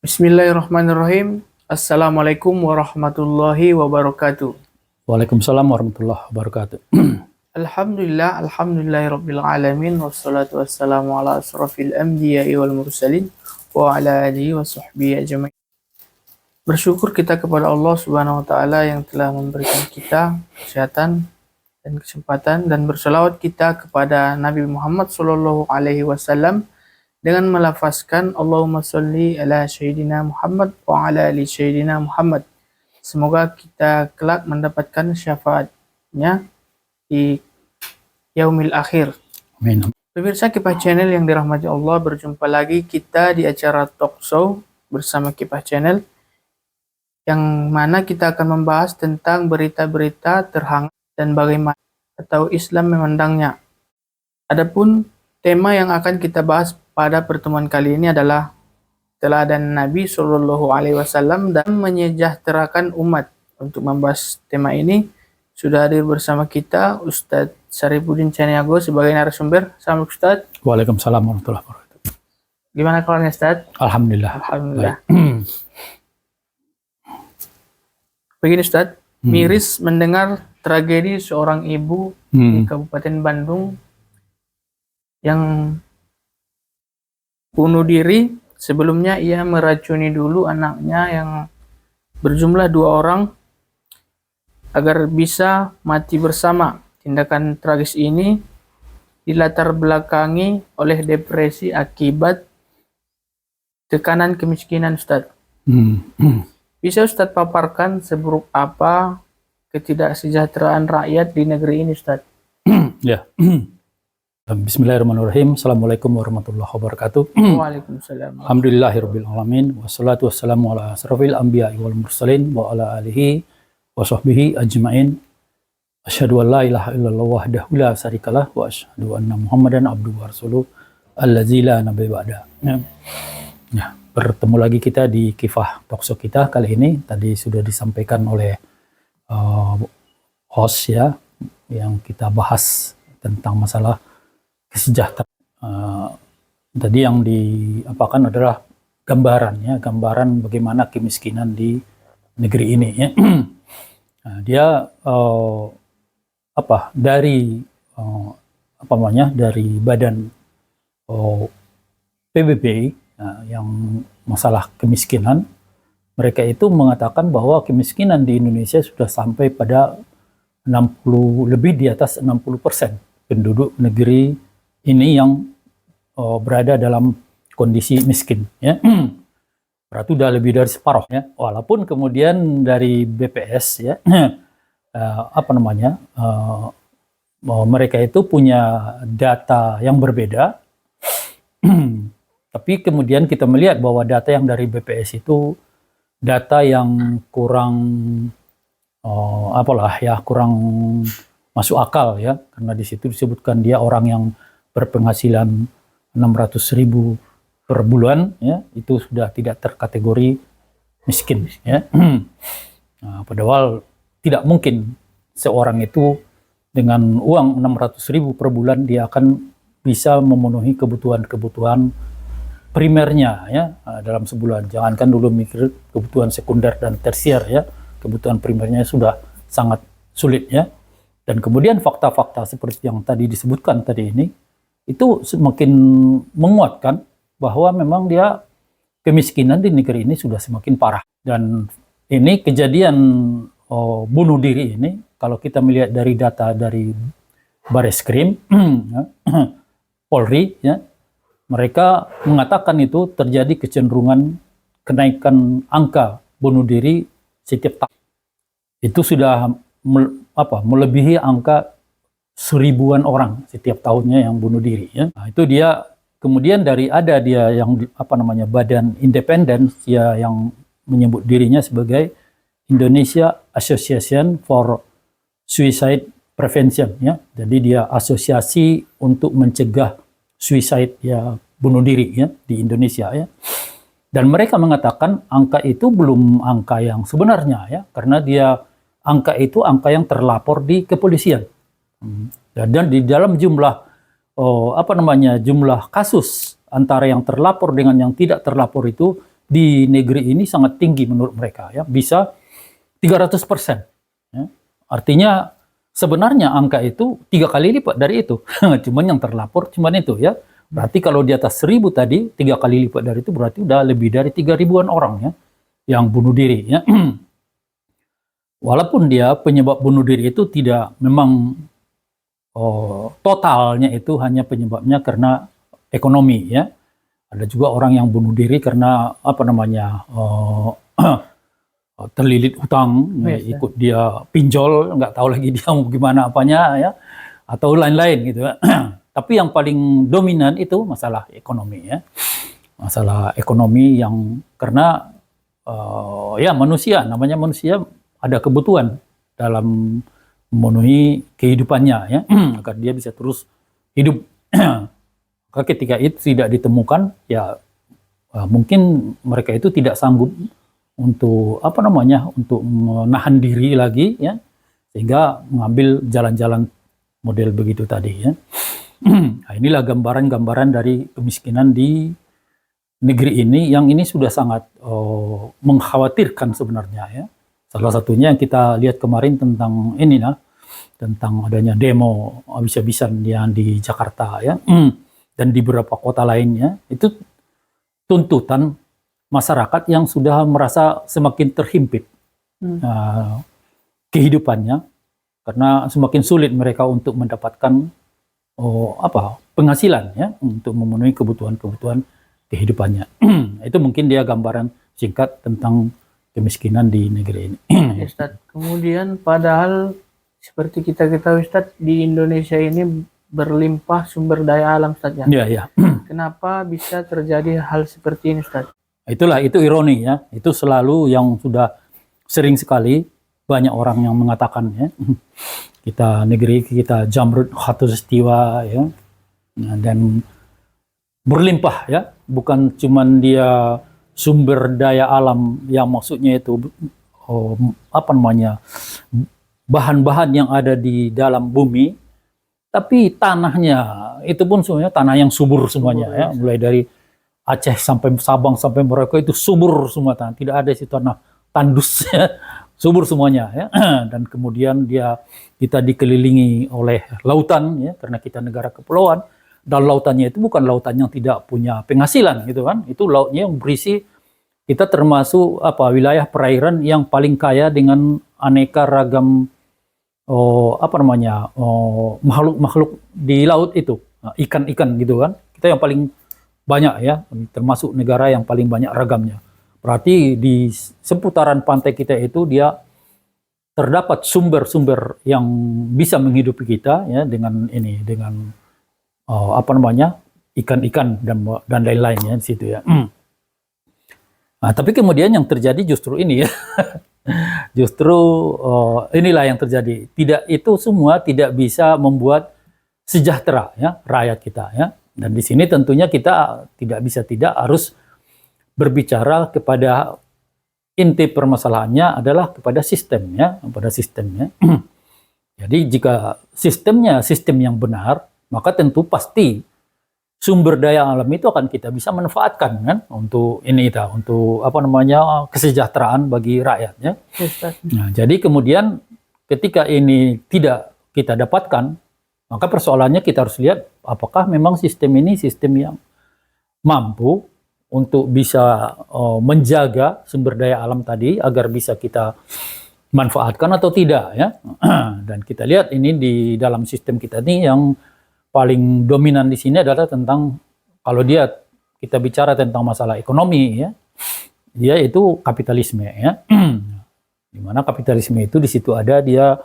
Bismillahirrahmanirrahim. Assalamualaikum warahmatullahi wabarakatuh. Waalaikumsalam warahmatullahi wabarakatuh. Alhamdulillahirabbil alamin wassalatu wassalamu ala asrofil anbiya'i wal mursalin wa ala alihi wa sahbihi ajma'in. Bersyukur kita kepada Allah Subhanahu wa taala yang telah memberikan kita kesehatan dan kesempatan, dan berselawat kita kepada Nabi Muhammad sallallahu alaihi wasallam dengan melafazkan Allahumma sholli ala Sayyidina Muhammad wa ala ali Sayyidina Muhammad. Semoga kita kelak mendapatkan syafaatnya di yaumil akhir. Amin. Pemirsa Kifah Channel yang dirahmati Allah, berjumpa lagi kita di acara Talk Show bersama Kifah Channel, yang mana kita akan membahas tentang berita-berita terhangat dan bagaimana atau Islam memandangnya. Adapun tema yang akan kita bahas pada pertemuan kali ini adalah teladan Nabi Shallallahu Alaihi Wasallam dan menyejahterakan umat. Untuk membahas tema ini sudah hadir bersama kita Ustadz Syarifuddin Caniago sebagai narasumber. Assalamualaikum Ustadz. Waalaikumsalam warahmatullahi wabarakatuh. Gimana kabarnya Ustadz? Alhamdulillah. Alhamdulillah. Begini Ustadz, miris mendengar tragedi seorang ibu di Kabupaten Bandung yang bunuh diri. Sebelumnya ia meracuni dulu anaknya yang berjumlah 2 orang agar bisa mati bersama. Tindakan tragis ini dilatar belakangi oleh depresi akibat tekanan kemiskinan Ustadz. Bisa Ustadz paparkan seburuk apa ketidaksejahteraan rakyat di negeri ini Ustadz? Ya. Bismillahirrahmanirrahim. Assalamualaikum warahmatullahi wabarakatuh. Waalaikumsalam. Alhamdulillahirabbil alamin wassalatu wassalamu ala asrofil anbiya'i wal mursalin wa ala alihi wa sahbihi ajma'in. Asyhadu an la ilaha illallah wahdahu la syarikalah wa asyhadu anna Muhammadan abduhu wa rasuluh allazi la nabiyya ba'da. Ya, bertemu lagi kita di Kifah Talkshow kita kali ini. Tadi sudah disampaikan oleh host ya, yang kita bahas tentang masalah kesejahteraan. Tadi yang diapakan adalah gambaran bagaimana kemiskinan di negeri ini ya. Nah, dia dari dari badan PBB yang masalah kemiskinan, mereka itu mengatakan bahwa kemiskinan di Indonesia sudah sampai pada 60, lebih di atas 60% penduduk negeri ini yang berada dalam kondisi miskin ya. Berarti sudah lebih dari separuh ya. Walaupun kemudian dari BPS ya mereka itu punya data yang berbeda. Tapi kemudian kita melihat bahwa data yang dari BPS itu data yang kurang kurang masuk akal ya, karena di situ disebutkan dia orang yang berpenghasilan 600.000 per bulan ya, itu sudah tidak terkategori miskin ya. Nah, padahal tidak mungkin seorang itu dengan uang 600.000 per bulan dia akan bisa memenuhi kebutuhan primernya ya dalam sebulan. Jangankan dulu mikir kebutuhan sekunder dan tersier ya, kebutuhan primernya sudah sangat sulit ya. Dan kemudian fakta-fakta seperti yang tadi disebutkan tadi ini, itu semakin menguatkan bahwa memang dia kemiskinan di negeri ini sudah semakin parah. Dan ini kejadian bunuh diri ini, kalau kita melihat dari data dari Bareskrim, Polri, ya, mereka mengatakan itu terjadi kecenderungan kenaikan angka bunuh diri setiap tahun. Itu sudah melebihi angka 1000-an orang setiap tahunnya yang bunuh diri ya. Nah, itu dia kemudian dia yang badan independen ya, yang menyebut dirinya sebagai Indonesia Association for Suicide Prevention ya. Jadi dia asosiasi untuk mencegah suicide ya, bunuh diri ya di Indonesia ya. Dan mereka mengatakan angka itu belum angka yang sebenarnya ya, karena angka itu angka yang terlapor di kepolisian. Dan di dalam jumlah jumlah kasus antara yang terlapor dengan yang tidak terlapor itu di negeri ini sangat tinggi menurut mereka, ya, bisa 300%. Ya. Artinya sebenarnya angka itu 3 kali lipat dari itu. Cuman yang terlapor cuman itu, ya. Berarti kalau di atas 1000 tadi 3 kali lipat dari itu berarti udah lebih dari 3.000-an orang, ya, yang bunuh diri, ya. Walaupun dia penyebab bunuh diri itu tidak memang totalnya itu hanya penyebabnya karena ekonomi, ya. Ada juga orang yang bunuh diri karena apa namanya terlilit hutang, ya, ikut dia pinjol, nggak tahu lagi dia mau gimana apanya, ya, atau lain-lain gitu. Tapi yang paling dominan itu masalah ekonomi, ya, masalah ekonomi yang karena ya manusia, namanya manusia ada kebutuhan dalam memenuhi kehidupannya, ya, agar dia bisa terus hidup. Maka ketika itu tidak ditemukan, ya mungkin mereka itu tidak sanggup untuk apa namanya untuk menahan diri lagi, ya, sehingga mengambil jalan-jalan model begitu tadi, ya. Nah, inilah gambaran-gambaran dari kemiskinan di negeri ini yang ini sudah sangat mengkhawatirkan sebenarnya, ya. Salah satunya yang kita lihat kemarin tentang ini, nah, tentang adanya demo habis-habisan yang di Jakarta, ya, dan di beberapa kota lainnya, itu tuntutan masyarakat yang sudah merasa semakin terhimpit kehidupannya karena semakin sulit mereka untuk mendapatkan penghasilan, ya, untuk memenuhi kebutuhan-kebutuhan kehidupannya. Itu mungkin dia gambaran singkat tentang kemiskinan di negeri ini. Ustadz, kemudian padahal seperti kita ketahui Ustadz, di Indonesia ini berlimpah sumber daya alam Ustadz, ya. Ya, ya. Kenapa bisa terjadi hal seperti ini Ustadz? Itulah, itu ironi, ya. Itu selalu yang sudah sering sekali banyak orang yang mengatakan, ya, negeri kita jamrut khatulistiwa, ya, dan berlimpah, ya, bukan cuman dia sumber daya alam yang maksudnya itu apa namanya bahan-bahan yang ada di dalam bumi, tapi tanahnya itu pun semuanya tanah yang subur semuanya, ya, mulai dari Aceh sampai Sabang sampai Merauke itu subur semua tanah, tidak ada situ tanah tandus, ya, subur semuanya, ya. Dan kemudian kita dikelilingi oleh lautan, ya, karena kita negara kepulauan, dan lautannya itu bukan lautan yang tidak punya penghasilan, gitu kan, itu lautnya yang berisi, kita termasuk wilayah perairan yang paling kaya dengan aneka ragam makhluk-makhluk di laut itu, ikan-ikan gitu kan, kita yang paling banyak, ya, termasuk negara yang paling banyak ragamnya. Berarti di seputaran pantai kita itu dia terdapat sumber-sumber yang bisa menghidupi kita, ya, dengan ikan-ikan dan lain-lain, ya, di situ, ya. Nah, tapi kemudian yang terjadi justru ini, ya. Justru inilah yang terjadi. Itu semua tidak bisa membuat sejahtera, ya, rakyat kita, ya. Dan di sini tentunya kita tidak harus berbicara kepada inti permasalahannya adalah kepada sistem, ya, pada sistemnya. Jadi jika sistemnya sistem yang benar, maka tentu pasti sumber daya alam itu akan kita bisa manfaatkan, kan, untuk kesejahteraan bagi rakyatnya. Nah, jadi kemudian ketika ini tidak kita dapatkan, maka persoalannya kita harus lihat apakah memang sistem ini sistem yang mampu untuk bisa menjaga sumber daya alam tadi agar bisa kita manfaatkan atau tidak, ya. Dan kita lihat ini di dalam sistem kita ini yang paling dominan di sini adalah tentang, kalau kita bicara tentang masalah ekonomi, ya, dia itu kapitalisme, ya. Di mana kapitalisme itu di situ ada dia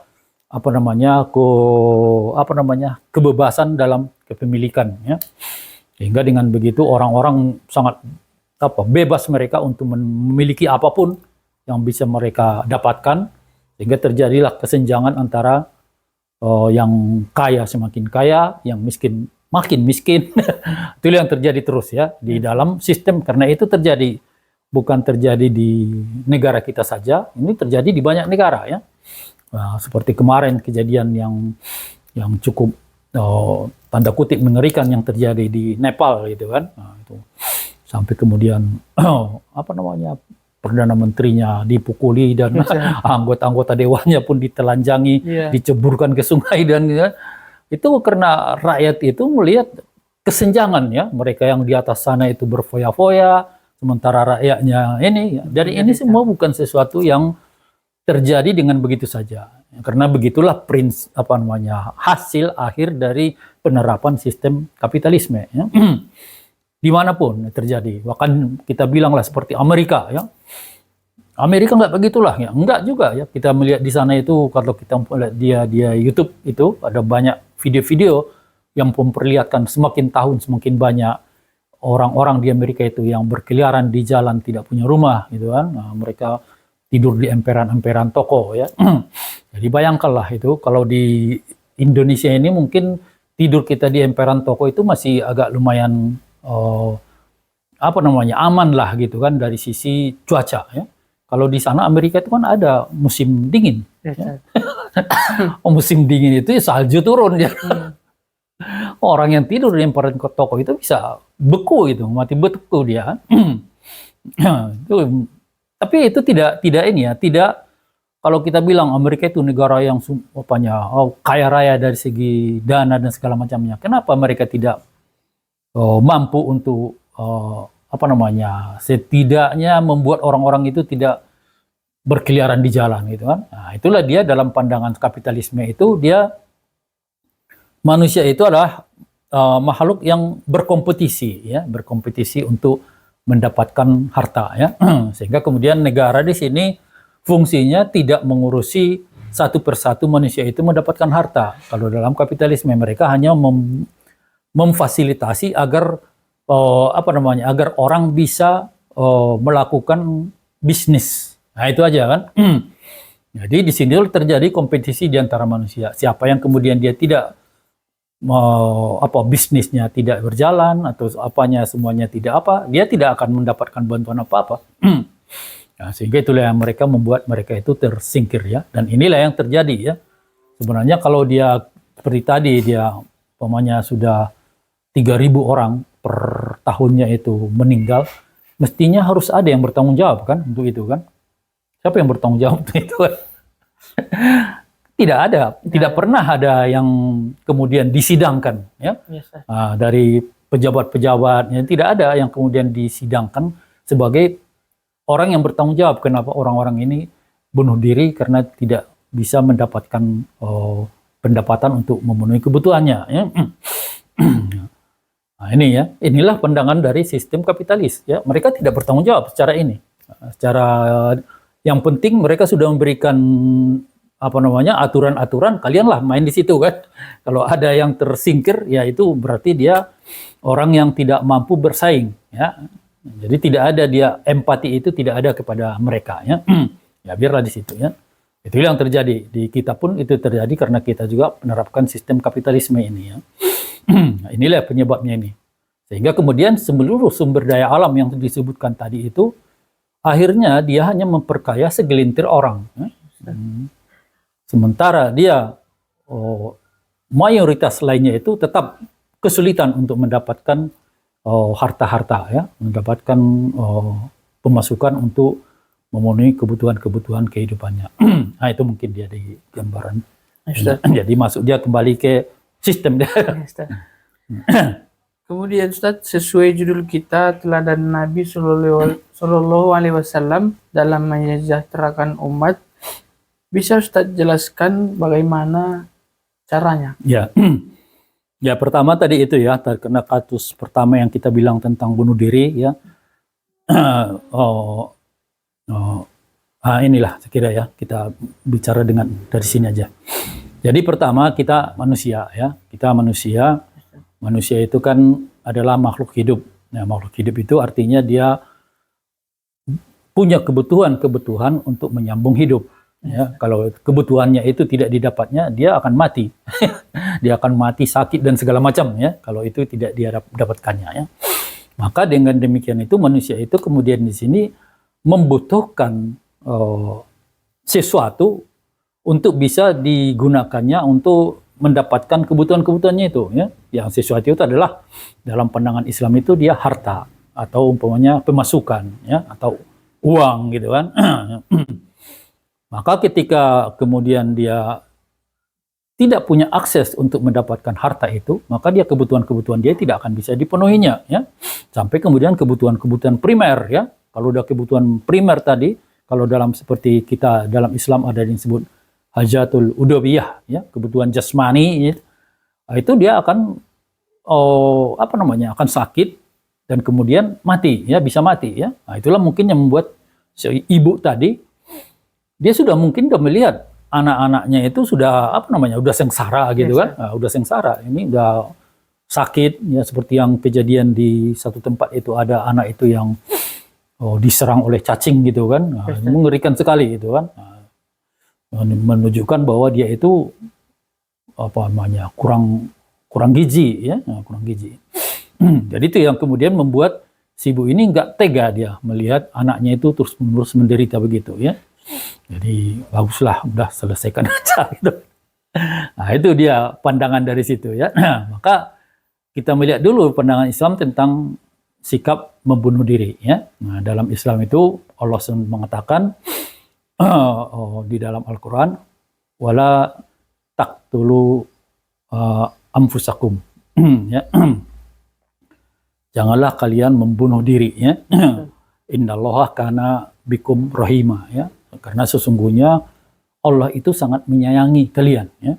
kebebasan dalam kepemilikan, ya. Sehingga dengan begitu orang-orang sangat bebas mereka untuk memiliki apapun yang bisa mereka dapatkan, sehingga terjadilah kesenjangan antara yang kaya semakin kaya, yang miskin makin miskin. Itu yang terjadi terus, ya, di dalam sistem, karena itu bukan terjadi di negara kita saja, ini terjadi di banyak negara, ya. Nah, seperti kemarin kejadian yang cukup tanda kutip mengerikan yang terjadi di Nepal, gitu kan. Nah, itu sampai kemudian apa namanya, perdana menterinya dipukuli dan anggota-anggota dewannya pun ditelanjangi, diceburkan ke sungai dan ya, itu karena rakyat itu melihat kesenjangan ya, mereka yang di atas sana itu berfoya-foya, sementara rakyatnya ini. Dari ini semua bukan sesuatu yang terjadi dengan begitu saja, karena begitulah hasil akhir dari penerapan sistem kapitalisme ya. Dimanapun terjadi, bahkan kita bilanglah seperti Amerika ya. Amerika nggak begitulah ya, enggak juga ya. Kita melihat di sana itu, kalau kita lihat dia YouTube itu ada banyak video-video yang memperlihatkan semakin tahun semakin banyak orang-orang di Amerika itu yang berkeliaran di jalan tidak punya rumah gitu kan. Nah, mereka tidur di emperan-emperan toko ya. Jadi bayangkanlah itu kalau di Indonesia ini mungkin tidur kita di emperan toko itu masih agak lumayan aman lah gitu kan dari sisi cuaca ya. Kalau di sana Amerika itu kan ada musim dingin. Ya. Musim dingin itu ya salju turun ya. Orang yang tidur di emperan toko itu bisa beku gitu, mati beku dia. Tapi itu tidak kalau kita bilang Amerika itu negara yang kaya raya dari segi dana dan segala macamnya. Kenapa mereka tidak mampu untuk setidaknya membuat orang-orang itu tidak berkeliaran di jalan gitu kan. Nah, itulah dia dalam pandangan kapitalisme itu, dia manusia itu adalah makhluk yang berkompetisi ya, berkompetisi untuk mendapatkan harta ya. Sehingga kemudian negara di sini fungsinya tidak mengurusi satu persatu manusia itu mendapatkan harta. Kalau dalam kapitalisme mereka hanya memfasilitasi agar agar orang bisa melakukan bisnis. Nah, itu aja kan. Jadi di sini terjadi kompetisi di antara manusia. Siapa yang kemudian dia tidak bisnisnya tidak berjalan atau semuanya tidak dia tidak akan mendapatkan bantuan apa-apa. Nah, sehingga itulah yang mereka membuat mereka itu tersingkir ya. Dan inilah yang terjadi ya. Sebenarnya kalau dia seperti tadi dia sudah 3.000 orang per tahunnya itu meninggal, mestinya harus ada yang bertanggung jawab kan untuk itu kan. Siapa yang bertanggung jawab untuk itu kan? Tidak ada, tidak pernah ada yang kemudian disidangkan ya. Dari pejabat-pejabatnya tidak ada yang kemudian disidangkan sebagai orang yang bertanggung jawab kenapa orang-orang ini bunuh diri karena tidak bisa mendapatkan pendapatan untuk memenuhi kebutuhannya ya. Nah, ini ya, inilah pandangan dari sistem kapitalis ya. Mereka tidak bertanggung jawab secara ini. Secara yang penting mereka sudah memberikan aturan-aturan, kalianlah main di situ kan. Kalau ada yang tersingkir ya itu berarti dia orang yang tidak mampu bersaing ya. Jadi tidak ada dia empati itu tidak ada kepada mereka ya. Ya biarlah di situ ya. Itu yang terjadi di kita pun itu terjadi karena kita juga menerapkan sistem kapitalisme ini ya. Nah, inilah penyebabnya ini. Sehingga kemudian seluruh sumber daya alam yang disebutkan tadi itu akhirnya dia hanya memperkaya segelintir orang. Sementara dia mayoritas lainnya itu tetap kesulitan untuk mendapatkan harta-harta ya, mendapatkan pemasukan untuk memenuhi kebutuhan-kebutuhan kehidupannya. Nah itu mungkin dia di gambaran. Jadi masuk dia kembali ke sistem dia. Kemudian Ustaz, sesuai judul kita teladan Nabi Sallallahu Alaihi Wasallam dalam menyejahterakan umat, bisa Ustaz jelaskan bagaimana caranya? Ya, ya pertama tadi itu ya, karena kasus pertama yang kita bilang tentang bunuh diri ya. Inilah saya kira ya, kita bicara dari sini aja. Jadi pertama kita manusia ya, manusia itu kan adalah makhluk hidup. Nah, makhluk hidup itu artinya dia punya kebutuhan untuk menyambung hidup. Ya, kalau kebutuhannya itu tidak didapatnya, dia akan mati. Dia akan mati sakit dan segala macam ya. Kalau itu tidak dia dapatkannya ya. Maka dengan demikian itu manusia itu kemudian di sini membutuhkan sesuatu untuk bisa digunakannya untuk mendapatkan kebutuhan-kebutuhannya itu ya. Yang sesuatu itu adalah dalam pandangan Islam itu dia harta atau umpamanya pemasukan, ya, atau uang gitu kan. Maka ketika kemudian dia tidak punya akses untuk mendapatkan harta itu, maka dia kebutuhan-kebutuhan dia tidak akan bisa dipenuhinya, ya. Sampai kemudian kebutuhan-kebutuhan primer, ya. Kalau udah kebutuhan primer tadi, kalau dalam seperti kita dalam Islam ada yang disebut hajatul udawiyah, ya, kebutuhan jasmani, ya. Itu dia akan akan sakit dan kemudian mati, ya, bisa mati, ya. Nah, itulah mungkin yang membuat si ibu tadi dia sudah mungkin udah melihat anak-anaknya itu sudah udah sengsara gitu kan. Nah, udah sengsara, ini udah sakit, ya, seperti yang kejadian di satu tempat itu ada anak itu yang diserang oleh cacing gitu kan. Nah, ini mengerikan sekali gitu kan. Nah, menunjukkan bahwa dia itu kurang gizi, ya, kurang gizi. Jadi itu yang kemudian membuat si ibu ini nggak tega dia melihat anaknya itu terus-menerus menderita begitu, ya. Jadi baguslah, udah selesaikan aja gitu. Nah, itu dia pandangan dari situ, ya. Nah, maka kita melihat dulu pandangan Islam tentang sikap membunuh diri, ya. Nah, dalam Islam itu Allah mengatakan di dalam Al-Quran, wala taqtulu anfusakum, ya. Janganlah kalian membunuh diri, ya. Innallaha kana bikum rahima, ya. Karena sesungguhnya Allah itu sangat menyayangi kalian, ya.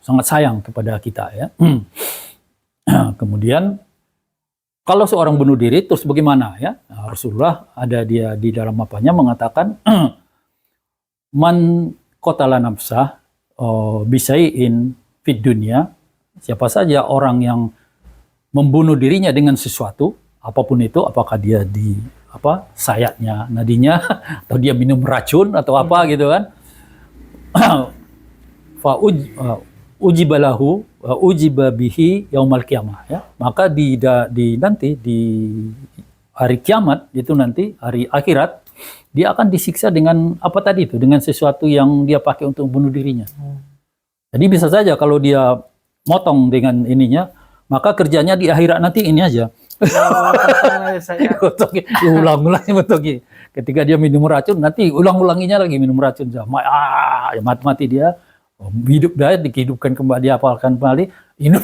Sangat sayang kepada kita, ya. Kemudian kalau seorang bunuh diri terus bagaimana, ya? Nah, Rasulullah ada dia di dalam apanya mengatakan man qatala nafsah bisai'in fid dunya, siapa saja orang yang membunuh dirinya dengan sesuatu apapun itu, apakah dia di sayatnya, nadinya, atau dia minum racun atau apa gitu kan, fa ujibalahu ujiba bihi yaumal qiyamah, ya. Maka nanti di hari kiamat itu, nanti hari akhirat, dia akan disiksa dengan apa tadi itu, dengan sesuatu yang dia pakai untuk bunuh dirinya. Jadi bisa saja kalau dia motong dengan ininya, maka kerjanya di akhirat nanti ini aja. Ulang-ulangi betul. Ketika dia minum racun, nanti ulang-ulanginya lagi minum racun. Mati dia, hidup dia, dihidupkan kembali, diapalkan kembali, hidup.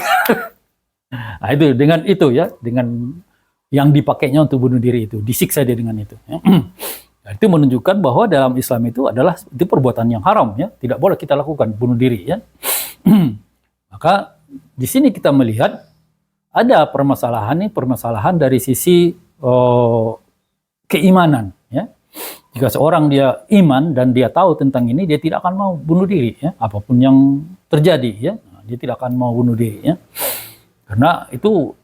Nah, itu dengan itu, ya, dengan yang dipakainya untuk bunuh diri itu, disiksa dia dengan itu. Nah, itu menunjukkan bahwa dalam Islam itu itu perbuatan yang haram, ya, tidak boleh kita lakukan bunuh diri, ya. Maka di sini kita melihat ada permasalahan dari sisi keimanan, ya. Jika seorang dia iman dan dia tahu tentang ini, dia tidak akan mau bunuh diri, ya, apapun yang terjadi, ya. Nah, dia tidak akan mau bunuh diri, ya. Karena itu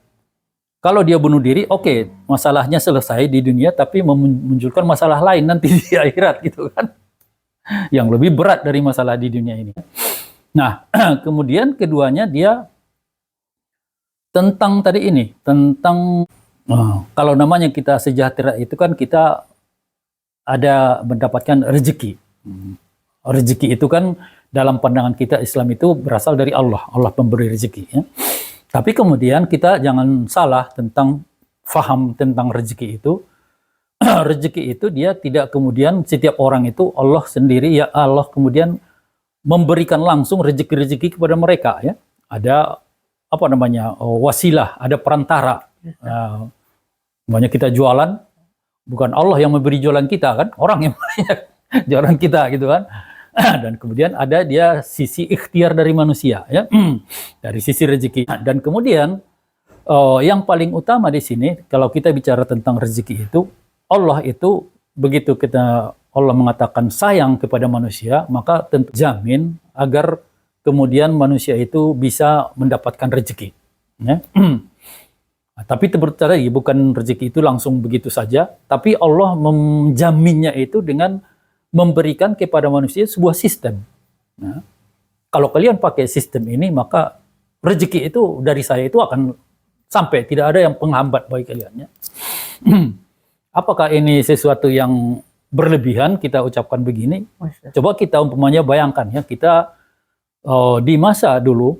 kalau dia bunuh diri, oke, masalahnya selesai di dunia, tapi memunculkan masalah lain nanti di akhirat gitu kan. Yang lebih berat dari masalah di dunia ini. Nah, kemudian keduanya dia tentang tadi ini, tentang kalau namanya kita sejahtera itu kan kita ada mendapatkan rezeki. Rezeki itu kan dalam pandangan kita Islam itu berasal dari Allah. Allah pemberi rezeki, ya. Tapi kemudian kita jangan salah tentang faham tentang rezeki itu. Rezeki itu dia tidak kemudian setiap orang itu Allah sendiri, ya, Allah kemudian memberikan langsung rezeki-rezeki kepada mereka, ya. Ada wasilah, ada perantara. Namanya kita jualan, bukan Allah yang memberi jualan kita kan, orang yang jualan kita gitu kan. Dan kemudian ada dia sisi ikhtiar dari manusia, ya, dari sisi rezeki. Dan kemudian yang paling utama di sini kalau kita bicara tentang rezeki itu, Allah itu begitu Allah mengatakan sayang kepada manusia, maka tentu jamin agar kemudian manusia itu bisa mendapatkan rezeki, ya. Tapi tadi bukan rezeki itu langsung begitu saja, tapi Allah menjaminnya itu dengan memberikan kepada manusia sebuah sistem. Nah, kalau kalian pakai sistem ini, maka rezeki itu dari saya itu akan sampai, tidak ada yang penghambat bagi kalian, ya. Apakah ini sesuatu yang berlebihan kita ucapkan begini? Coba kita umpamanya bayangkan, ya, kita di masa dulu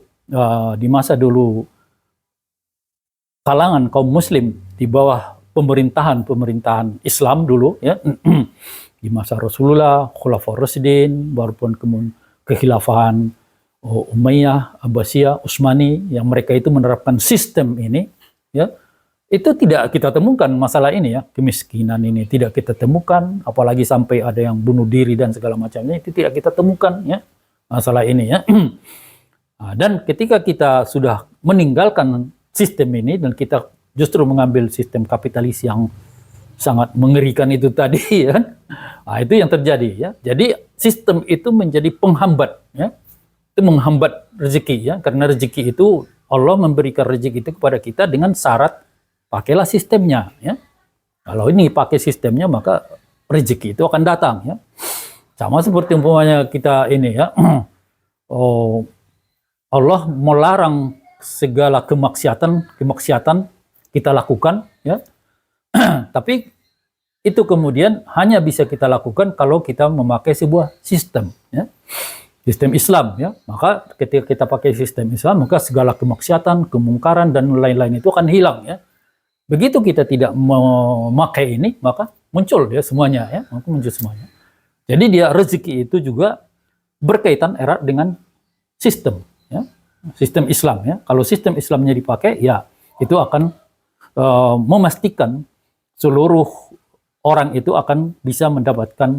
kalangan kaum muslim di bawah pemerintahan Islam dulu ya di masa Rasulullah, Khulafaur Rasyidin, baru pun kemudian kekhilafahan Umayyah, Abbasiyah, Utsmani yang mereka itu menerapkan sistem ini ya. Itu tidak kita temukan masalah ini ya, kemiskinan ini tidak kita temukan, apalagi sampai ada yang bunuh diri dan segala macamnya, itu tidak kita temukan ya, masalah ini ya. Nah, dan ketika kita sudah meninggalkan sistem ini dan kita justru mengambil sistem kapitalis yang sangat mengerikan itu tadi ya, nah, itu yang terjadi ya. Jadi sistem itu menjadi penghambat ya, itu menghambat rezeki ya, karena rezeki itu Allah memberikan rezeki itu kepada kita dengan syarat pakailah sistemnya ya. Kalau ini pakai sistemnya maka rezeki itu akan datang ya. Sama seperti umpamanya kita ini ya. Allah melarang segala kemaksiatan kita lakukan ya. Tapi itu kemudian hanya bisa kita lakukan kalau kita memakai sebuah sistem ya. Sistem Islam ya. Maka ketika kita pakai sistem Islam maka segala kemaksiatan, kemungkaran dan lain-lain itu akan hilang ya. Begitu kita tidak memakai ini, maka muncul dia semuanya ya, maka muncul semuanya. Jadi dia rezeki itu juga berkaitan erat dengan sistem ya, sistem Islam ya. Kalau sistem Islamnya dipakai, ya itu akan memastikan seluruh orang itu akan bisa mendapatkan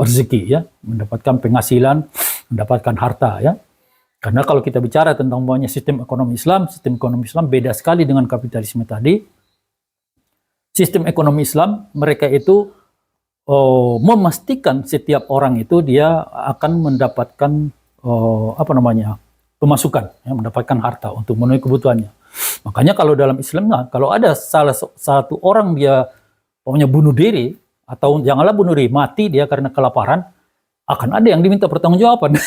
rezeki ya, mendapatkan penghasilan, mendapatkan harta ya. Karena kalau kita bicara tentang sistem ekonomi Islam beda sekali dengan kapitalisme tadi. Sistem ekonomi Islam, mereka itu memastikan setiap orang itu dia akan mendapatkan pemasukan, ya, mendapatkan harta untuk memenuhi kebutuhannya. Makanya kalau dalam Islam, kalau ada salah satu orang dia bunuh diri, atau janganlah bunuh diri, mati dia karena kelaparan, akan ada yang diminta pertanggungjawaban.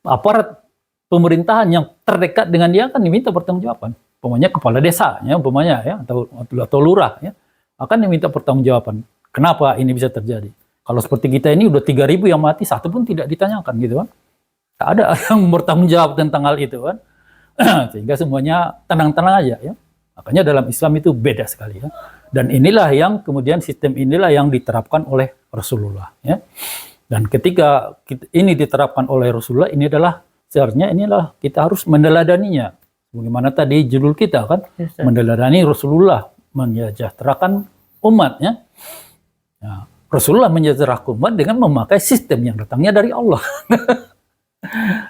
Aparat pemerintahan yang terdekat dengan dia akan diminta pertanggungjawaban. Umpamanya kepala desa, ya, umpamanya ya, atau lurah, ya, akan diminta pertanggungjawaban. Kenapa ini bisa terjadi? Kalau seperti kita ini udah 3.000 yang mati, satu pun tidak ditanyakan gitu kan. Tak ada yang bertanggung jawab tentang hal itu kan. Sehingga semuanya tenang-tenang aja ya. Makanya dalam Islam itu beda sekali ya. Dan inilah yang kemudian sistem inilah yang diterapkan oleh Rasulullah ya. Dan ketika ini diterapkan oleh Rasulullah, ini adalah seharusnya inilah kita harus meneladaninya. Bagaimana tadi judul kita kan, meneladani Rasulullah menyejahterakan umatnya. Nah, Rasulullah menyejahterakan umat dengan memakai sistem yang datangnya dari Allah.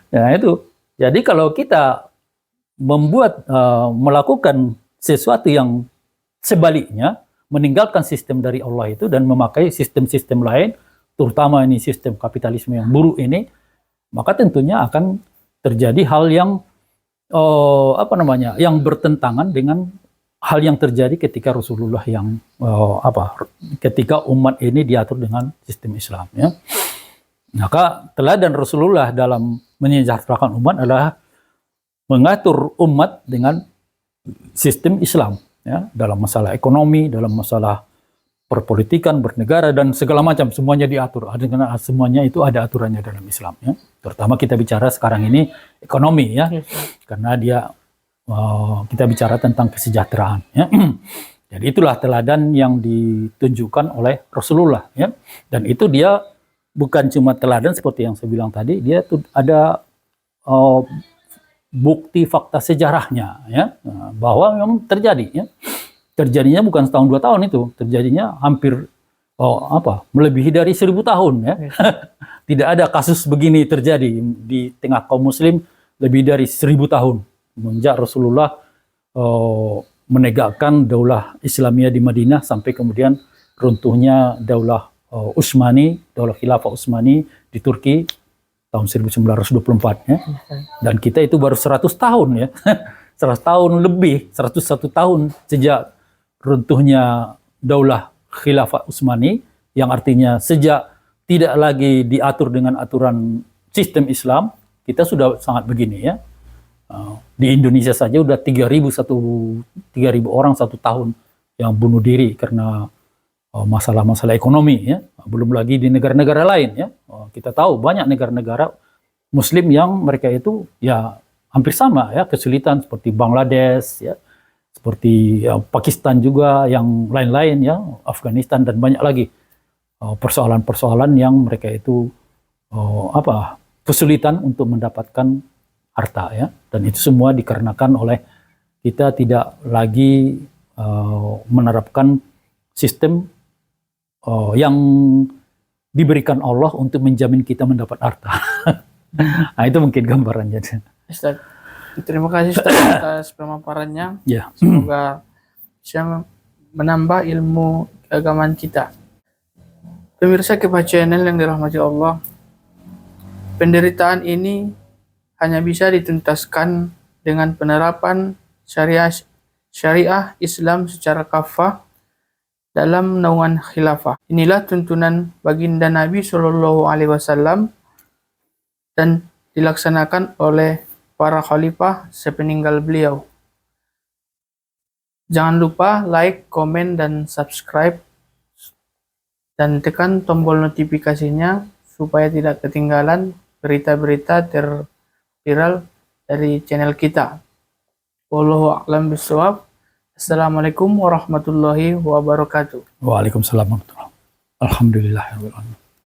Nah itu. Jadi kalau kita melakukan sesuatu yang sebaliknya, meninggalkan sistem dari Allah itu dan memakai sistem-sistem lain, terutama ini sistem kapitalisme yang buruk ini, maka tentunya akan terjadi hal yang yang bertentangan dengan hal yang terjadi ketika Rasulullah ketika umat ini diatur dengan sistem Islam ya. Maka teladan Rasulullah dalam menyejahterakan umat adalah mengatur umat dengan sistem Islam ya, dalam masalah ekonomi, dalam masalah perpolitikan, bernegara dan segala macam semuanya diatur. Semuanya itu ada aturannya dalam Islam ya. Terutama kita bicara sekarang ini ekonomi ya. Karena kita bicara tentang kesejahteraan ya. Jadi itulah teladan yang ditunjukkan oleh Rasulullah ya. Dan itu dia bukan cuma teladan seperti yang saya bilang tadi, dia tuh ada bukti fakta sejarahnya ya, bahwa memang terjadi ya. Terjadinya bukan setahun 2 tahun itu, terjadinya hampir melebihi dari 1000 tahun ya. Tidak ada kasus begini terjadi di tengah kaum muslim lebih dari 1000 tahun. Semenjak Rasulullah menegakkan daulah Islamiyah di Madinah sampai kemudian runtuhnya daulah Utsmani, daulah Khilafah Utsmani di Turki tahun 1924 ya. Dan kita itu baru 100 tahun ya. 100 tahun lebih, 101 tahun sejak runtuhnya daulah Khilafah Utsmani, yang artinya sejak tidak lagi diatur dengan aturan sistem Islam, kita sudah sangat begini ya. Di Indonesia saja udah 3.000 orang 1 tahun yang bunuh diri karena masalah-masalah ekonomi ya. Belum lagi di negara-negara lain ya. Kita tahu banyak negara-negara Muslim yang mereka itu ya hampir sama ya, kesulitan seperti Bangladesh ya, seperti Pakistan juga, yang lain-lain ya, Afghanistan dan banyak lagi persoalan-persoalan yang mereka itu kesulitan untuk mendapatkan harta ya, dan itu semua dikarenakan oleh kita tidak lagi menerapkan sistem yang diberikan Allah untuk menjamin kita mendapat harta. Nah, itu mungkin gambarannya. Ustaz, terima kasih Ustaz atas pemaparannya. Ya. Semoga bisa menambah ilmu keagamaan kita. Pemirsa Kifah Channel yang dirahmati Allah, penderitaan ini hanya bisa dituntaskan dengan penerapan syariah Islam secara kafah dalam naungan khilafah. Inilah tuntunan baginda Nabi Shallallahu Alaihi Wasallam dan dilaksanakan oleh para khalifah sepeninggal beliau. Jangan lupa like, komen, dan subscribe, dan tekan tombol notifikasinya supaya tidak ketinggalan berita-berita terviral dari channel kita. Wallahu a'lam bishawab. Assalamualaikum warahmatullahi wabarakatuh. Waalaikumsalam warahmatullahi wabarakatuh. Alhamdulillah.